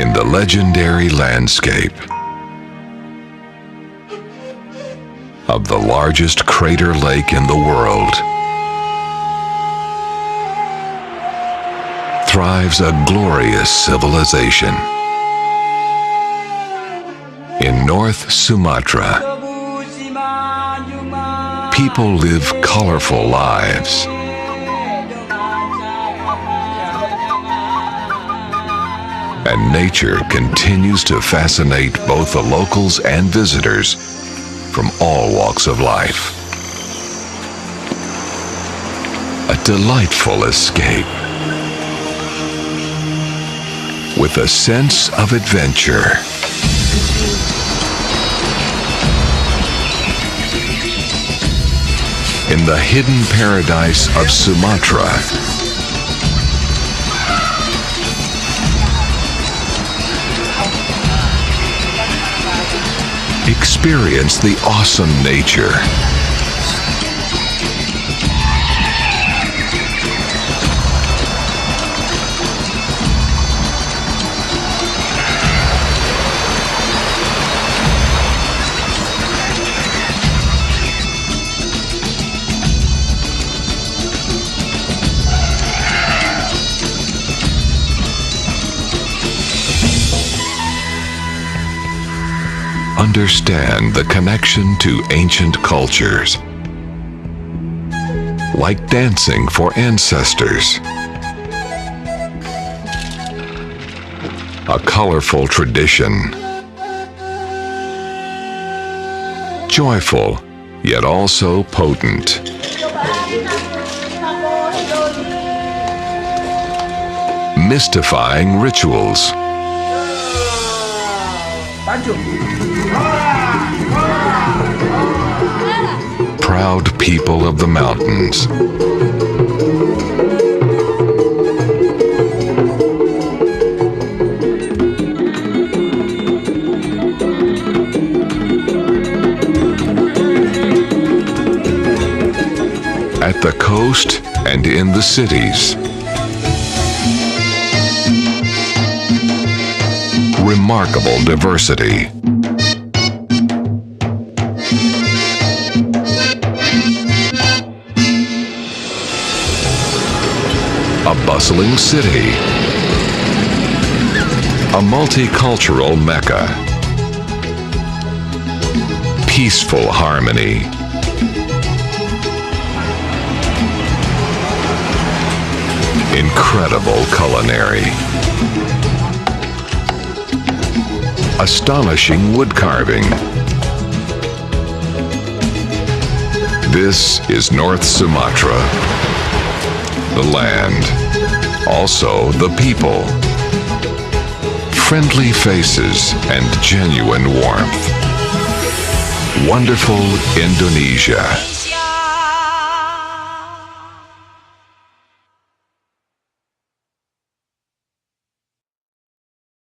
in the legendary landscape of the largest crater lake in the world thrives a glorious civilization. In North Sumatra, people live colorful lives. And nature continues to fascinate both the locals and visitors from all walks of life. A delightful escape with a sense of adventure. In the hidden paradise of Sumatra, experience the awesome nature. Understand the connection to ancient cultures, like dancing for ancestors, a colorful tradition, joyful yet also potent, mystifying rituals, proud people of the mountains. At the coast and in the cities, remarkable diversity. A bustling city, a multicultural Mecca, peaceful harmony, incredible culinary, astonishing wood carving. This is North Sumatra. The land, also the people, friendly faces and genuine warmth. Wonderful Indonesia.